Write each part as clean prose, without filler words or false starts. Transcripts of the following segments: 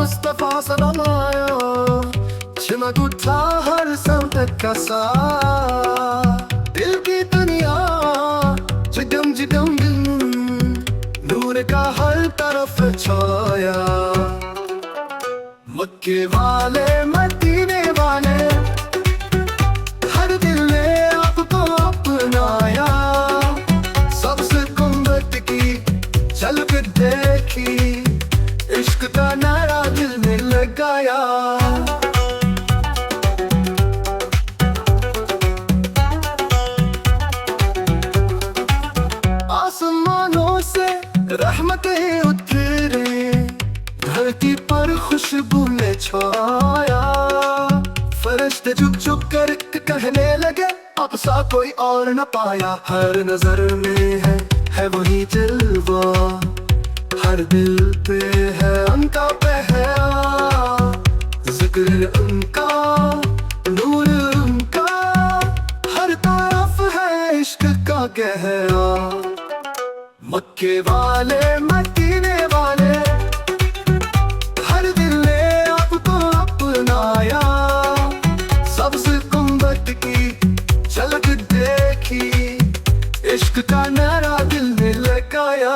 मुस्तफा सलाम चमक उठा हर संकट का साथ। दिल की दुनिया जिदम जिदम नूर का हर तरफ छाया। मक्के वाले मदीने वाले हर दिल ने आपको अपनाया। सबसे गुंबद की झलक देखी, इश्क का नारा दिल में लगाया। आसमानों से रहमतें उतरे, धरती पर खुशबू ने छाया। फरिश्ते झुक झुक कर कहने लगे अब सा कोई और न पाया। हर नजर में है वही जलवा, हर दिल पे है उनका पहरा। जिक्र उनका, नूर उनका, हर तरफ है इश्क का गहरा। मक्के वाले मदीने वाले हर दिल ने आपको अपनाया। सबसे गुंबद की झलक देखी, इश्क का नारा दिल में लगाया।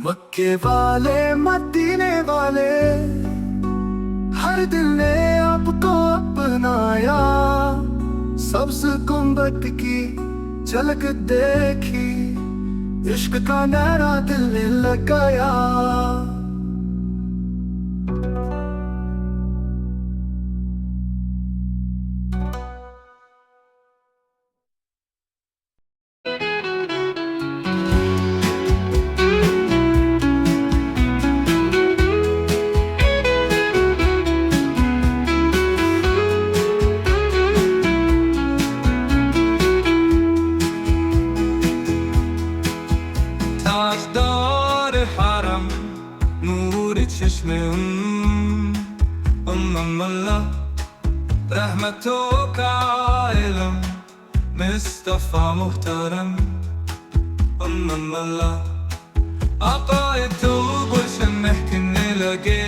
मक्के वाले मदीने वाले हर दिल ने आपको अपनाया। सबसे गुंबद की झलक देखी, इश्क का नारा दिल ने लगाया। ताजदार हरम नूर चश्मे अल्लाह, रहमतों का इल्म मुस्तफा मुहतरम अल्लाह। आकाए तो गुलशन महकने लगे,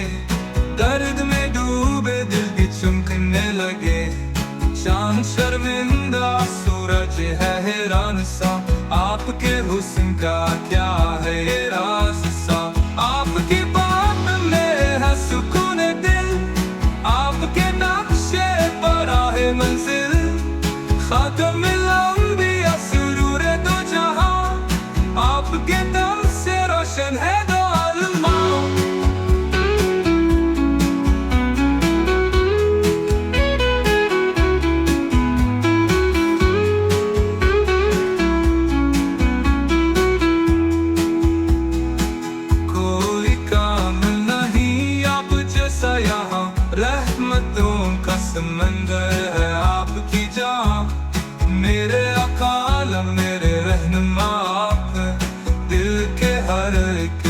दर्द में डूबे दिल की चमकने लगे। शान शर्मिंदा सूरज है हैरान सा, आपके हुस्न का क्या है ये राज सा। आपकी बात में है सुकून दिल, आपके नक्शे पर आहे मंजिल। खातमुल अंबिया सुरूर दो जहां, आपके दम से रोशन है दो आलमां। रहमतों का समंदर है आपकी जान। मेरे अकाल मेरे रहनुमा आप, दिल के हर एक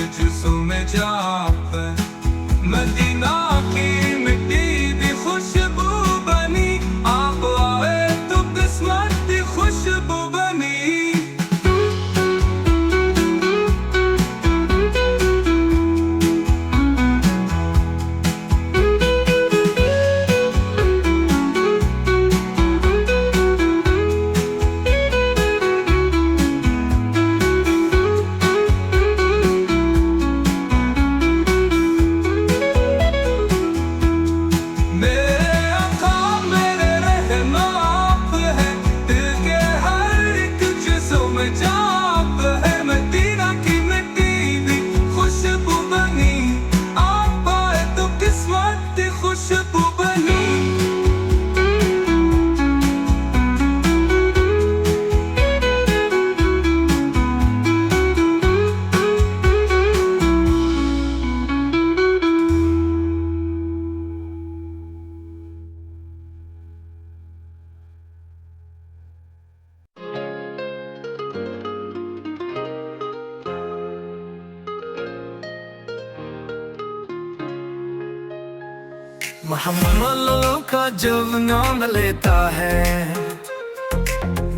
मोहम्मद का जब नाम लेता है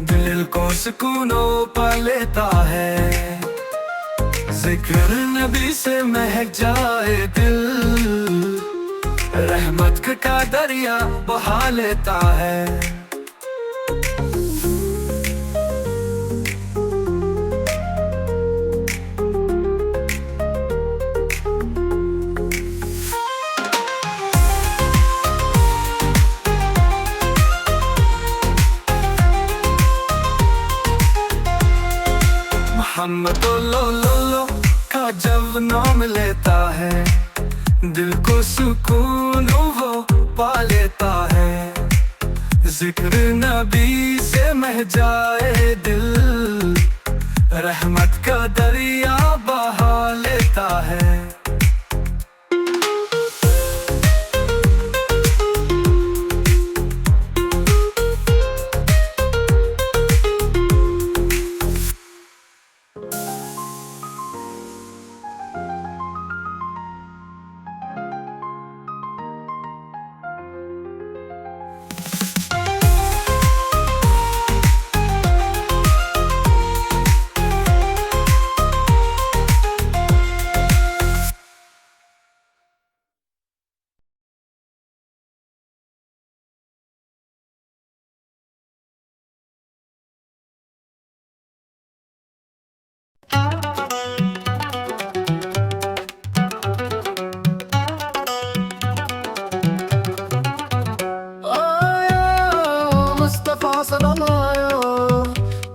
दिल को सुकूनों पा लेता है। जिक्र नबी से महक जाए दिल, रहमत का दरिया बहा लेता है। मोहम्मद लो का जब नाम लेता है दिल को सुकून वो पा लेता है। जिक्र नबी से मह जाए दिल, रहमत का दरिया बहा लेता है।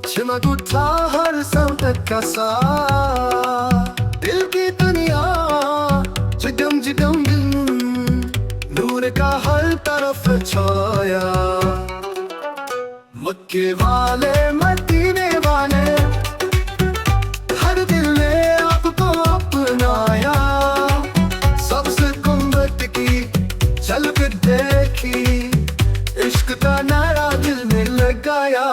चमक उठा हर संकट का सा, दिल की दुनिया जिगम जिगम नूर का हर तरफ छाया। मक्के वाले मदीने वाले हर दिल ने आपको अपनाया। सबसे गुंबद की झलक देखी, इश्क का नारा दिल में लगाया।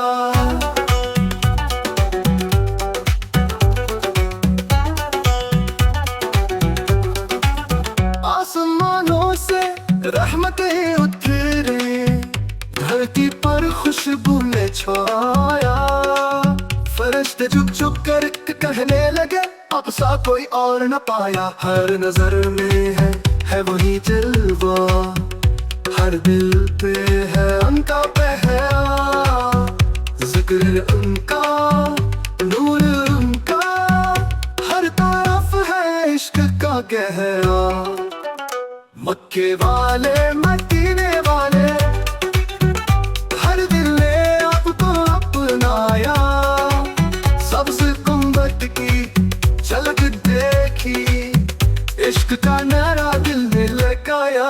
आसमानों से रहमतें उतरे, धरती पर खुशबू ने छाया। फरिश्ते झुक झुक कर कहने लगे अब सा कोई और न पाया। हर नजर में है वही जलवा, हर दिल पे है उनका पहरा। जिक्र उनका, नूर उनका, हर तरफ है इश्क का गहरा। मक्के वाले मदीने वाले हर दिल ने आपको अपनाया। सबसे गुंबद की झलक देखी, इश्क का नारा दिल में लगाया।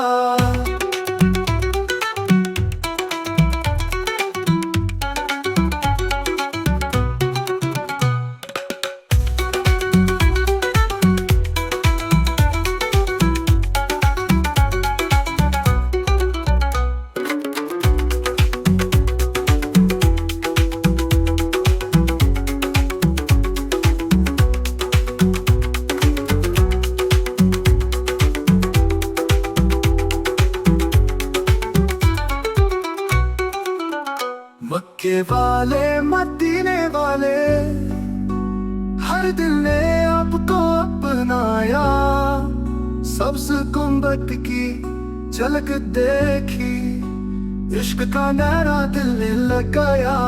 मक्के वाले मदीने वाले हर दिल ने आपको अपनाया। सबसे गुंबद की झलक देखी, इश्क का नारा दिल ने लगाया।